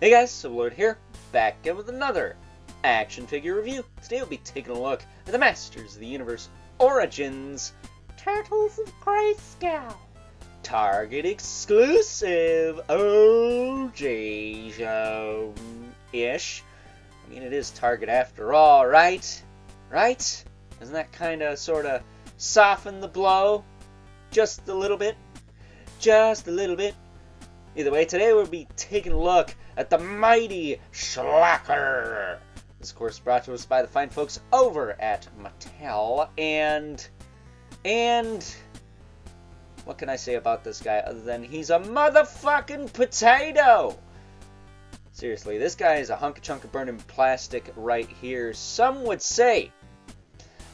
Hey guys, Lord here, back again with another action figure review. Today we'll be taking a look at the Masters of the Universe Origins Turtles of Greyskull. Target exclusive OG show-ish. I mean, it is Target after all, right? Right? Doesn't that kind of sort of soften the blow? Just a little bit? Just a little bit? Either way, today we'll be taking a look at the mighty Sla'Ker. This, of course, brought to us by the fine folks over at Mattel. And what can I say about this guy other than he's a motherfucking potato? Seriously, this guy is a hunk of chunk of burning plastic right here. Some would say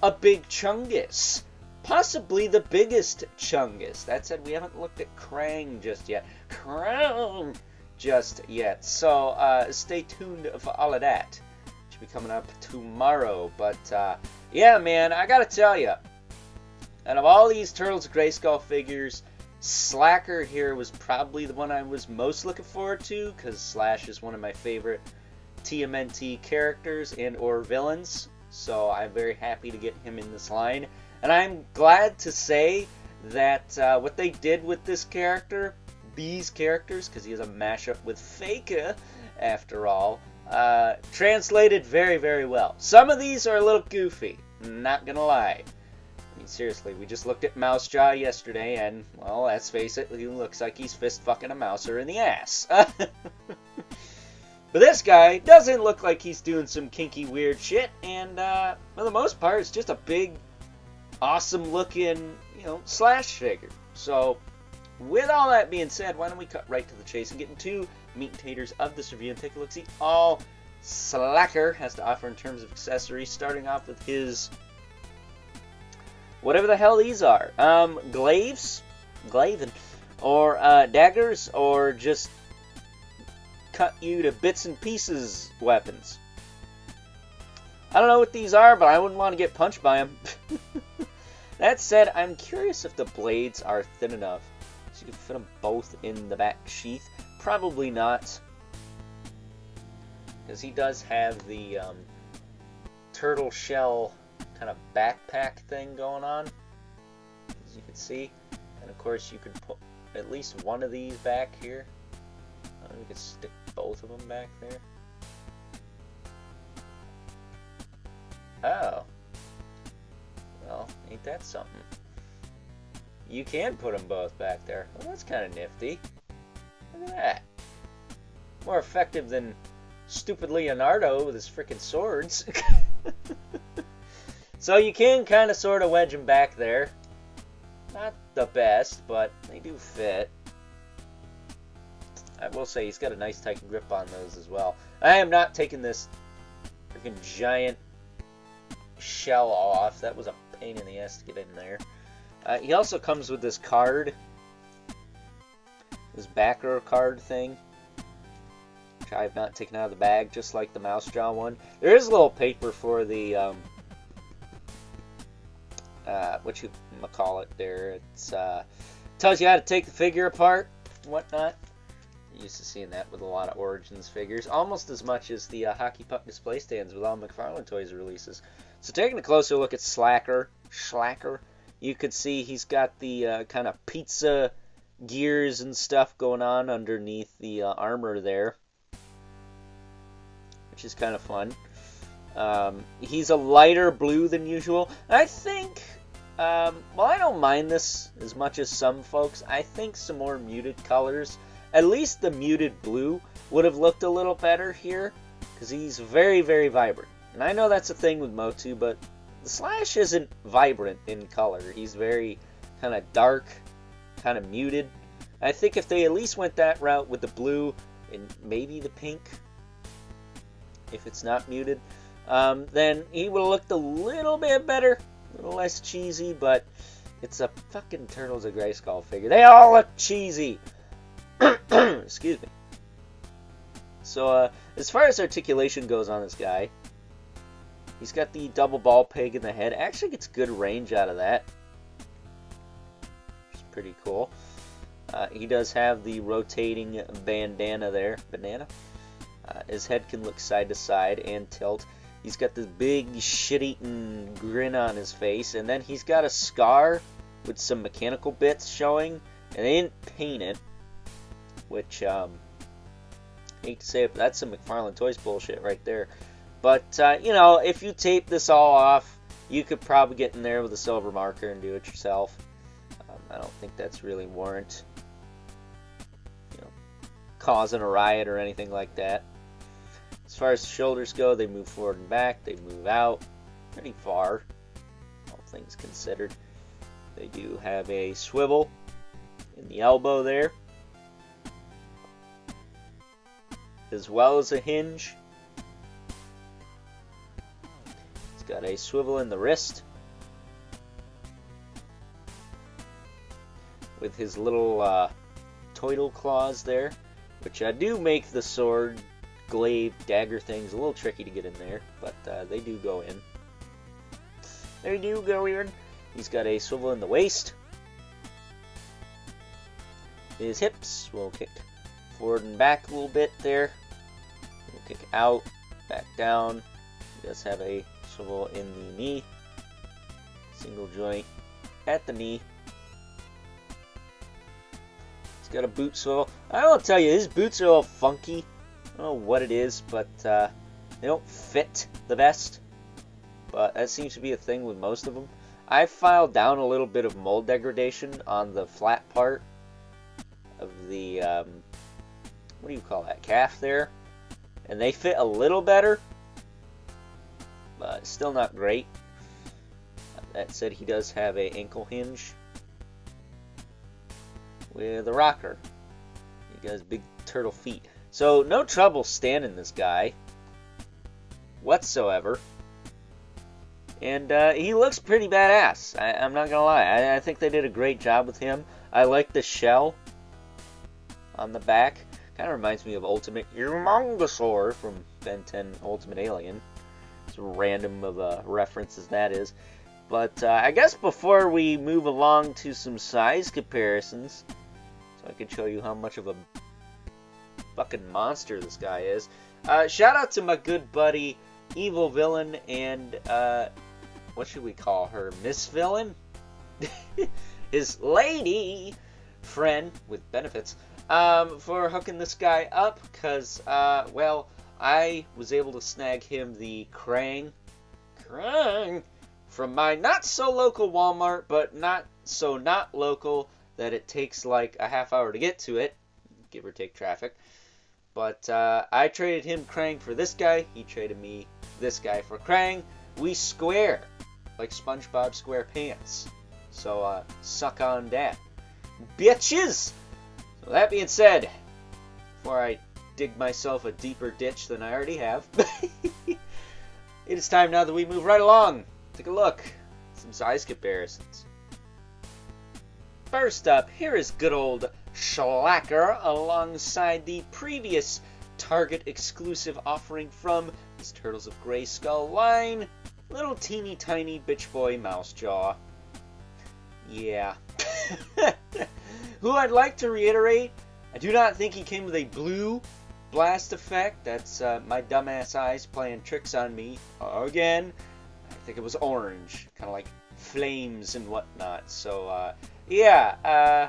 a big chungus. Possibly the biggest chungus. That said, we haven't looked at Krang just yet. So, stay tuned for all of that. Should be coming up tomorrow. But, yeah, man, I gotta tell you, out of all these Turtles of Greyskull figures, Sla'Ker here was probably the one I was most looking forward to, because Slash is one of my favorite TMNT characters and or villains. So I'm very happy to get him in this line. And I'm glad to say that what they did with this character, these characters, because he is a mashup with Faker, after all, translated very, very well. Some of these are a little goofy, not gonna lie. I mean, seriously, we just looked at Mouse Jaw yesterday, and, well, let's face it, he looks like he's fist fucking a mouser in the ass. But this guy doesn't look like he's doing some kinky, weird shit, and for the most part, it's just a big, awesome looking, Slash figure. So, with all that being said, why don't we cut right to the chase and get into meat and taters of this review and take a look, see all Sla'Ker has to offer in terms of accessories, starting off with his, whatever the hell these are, glaives, or daggers, or just cut you to bits and pieces weapons. I don't know what these are, but I wouldn't want to get punched by them. That said, I'm curious if the blades are thin enough so you can fit them both in the back sheath. Probably not, because he does have the turtle shell kind of backpack thing going on, as you can see. And of course, you could put at least one of these back here. We could stick both of them back there. Oh. Well, ain't that something? You can put them both back there. Well, that's kind of nifty. Look at that. More effective than stupid Leonardo with his freaking swords. So you can kind of sort of wedge them back there. Not the best, but they do fit. I will say he's got a nice tight grip on those as well. I am not taking this freaking giant shell off. That was a pain in the ass to get in there. He also comes with this card. This backer card thing. Which I have not taken out of the bag, just like the Mouse Jaw one. There is a little paper for the, what you call it there. It's, tells you how to take the figure apart and whatnot. Used to seeing that with a lot of Origins figures, almost as much as the hockey puck display stands with all McFarlane Toys releases. So taking a closer look at Sla'Ker, you could see he's got the kind of pizza gears and stuff going on underneath the armor there, which is kind of fun. He's a lighter blue than usual. I think, well, I don't mind this as much as some folks. I think some more muted colors, at least the muted blue, would have looked a little better here, because he's very, very vibrant. And I know that's a thing with Motu, but the Slash isn't vibrant in color. He's very kind of dark, kind of muted. I think if they at least went that route with the blue and maybe the pink, if it's not muted, then he would have looked a little bit better, a little less cheesy, but it's a fucking Turtles of Greyskull figure. They all look cheesy. Excuse me. So, as far as articulation goes on this guy, he's got the double ball peg in the head. Actually gets good range out of that. Which is pretty cool. He does have the rotating bandana there. Banana? His head can look side to side and tilt. He's got this big shit-eating grin on his face, and then he's got a scar with some mechanical bits showing, and they didn't paint it, which, I hate to say it, but that's some McFarlane Toys bullshit right there. But, you know, if you tape this all off, you could probably get in there with a silver marker and do it yourself. I don't think that's really warrant, you know, causing a riot or anything like that. As far as the shoulders go, they move forward and back. They move out pretty far, all things considered. They do have a swivel in the elbow there, as well as a hinge. It's got a swivel in the wrist, with his little toidle claws there, which do make the sword glaive dagger things a little tricky to get in there, but they do go in. They do go in. He's got a swivel in the waist. His hips will kick forward and back a little bit there. He'll kick out, back down. He does have a swivel in the knee. Single joint at the knee. He's got a boot swivel. I will tell you, his boots are a little funky. I don't know what it is, but they don't fit the best. But that seems to be a thing with most of them. I filed down a little bit of mold degradation on the flat part of the, what do you call that, calf there. And they fit a little better, but still not great. That said, he does have a ankle hinge with a rocker. He has big turtle feet. So, no trouble standing this guy whatsoever. And he looks pretty badass. I'm not gonna lie. I think they did a great job with him. I like the shell on the back. Kind of reminds me of Ultimate Humongosaur from Ben 10 Ultimate Alien. As random of a reference as that is. But I guess before we move along to some size comparisons, so I can show you how much of a fucking monster this guy is. Shout out to my good buddy Evil Villain and what should we call her? Miss Villain? His lady friend with benefits for hooking this guy up, because well, I was able to snag him the Krang from my not so local Walmart, but not so not local that it takes like a half hour to get to it, give or take traffic. But I traded him Krang for this guy. He traded me this guy for Krang. We square, like SpongeBob SquarePants. So suck on that, bitches. So that being said, before I dig myself a deeper ditch than I already have, it is time now that we move right along. Take a look. Some size comparisons. First up, here is good old Sla'Ker alongside the previous Target exclusive offering from his Turtles of Greyskull line, little teeny tiny bitch boy Mouse Jaw. Yeah. Who I'd like to reiterate, I do not think he came with a blue blast effect. That's my dumbass eyes playing tricks on me again. I think it was orange, kind of like flames and whatnot. So yeah,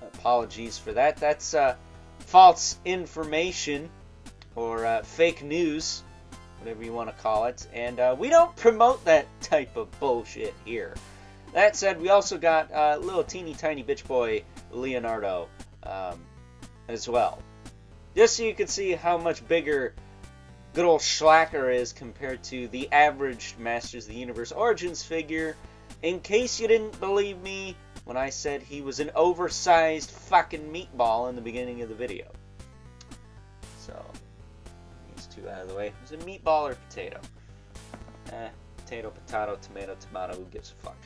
apologies for that. That's false information or fake news, whatever you want to call it. And we don't promote that type of bullshit here. That said, we also got little teeny tiny bitch boy Leonardo as well. Just so you can see how much bigger good old Sla'Ker is compared to the average Masters of the Universe Origins figure. In case you didn't believe me when I said he was an oversized fucking meatball in the beginning of the video. So, these two out of the way. Is it meatball or potato? Potato, potato, tomato, tomato, who gives a fuck?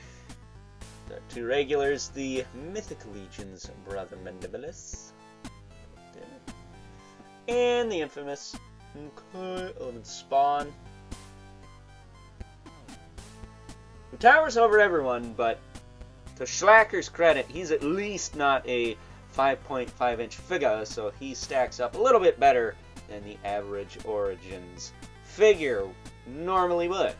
The two regulars, the Mythic Legion's Brother Mandibulas. And the infamous Eleven Spawn. Who towers over everyone, but to Sla'Ker's credit, he's at least not a 5.5 inch figure, so he stacks up a little bit better than the average Origins figure normally would.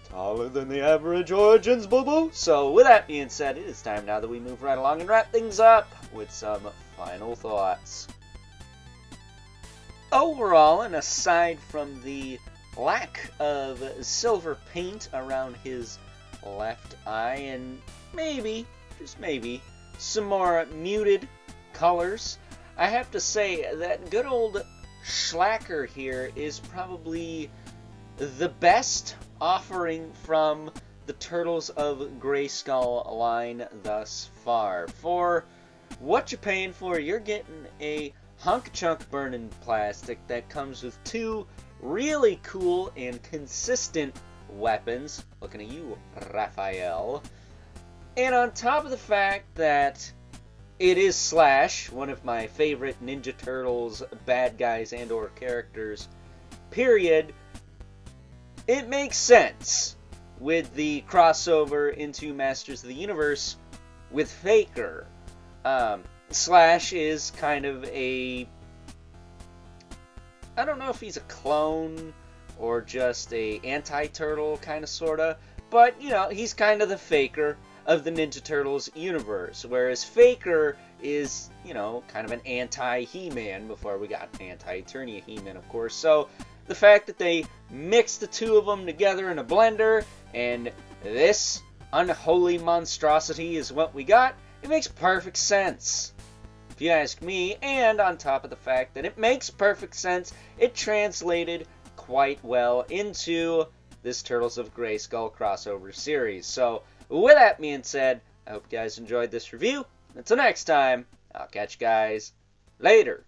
Taller than the average Origins, boo-boo. So with that being said, it is time now that we move right along and wrap things up with some final thoughts. Overall, and aside from the lack of silver paint around his left eye and maybe, just maybe, some more muted colors, I have to say that good old Sla'Ker here is probably the best offering from the Turtles of Greyskull line thus far. For what you're paying for, you're getting a hunk chunk burning plastic that comes with two really cool and consistent weapons. Looking at you, Raphael. And on top of the fact that it is Slash, one of my favorite Ninja Turtles bad guys and or characters, period, it makes sense with the crossover into Masters of the Universe with Faker. Slash is kind of a, I don't know if he's a clone or just a anti-turtle kind of sorta, but you know, he's kind of the Faker of the Ninja Turtles universe, whereas Faker is, you know, kind of an anti-He-Man before we got anti-Eternia He-Man, of course. So the fact that they mixed the two of them together in a blender and this unholy monstrosity is what we got, it makes perfect sense, if you ask me. And on top of the fact that it makes perfect sense, it translated quite well into this Turtles of Greyskull crossover series. So with that being said, I hope you guys enjoyed this review. Until next time, I'll catch you guys later.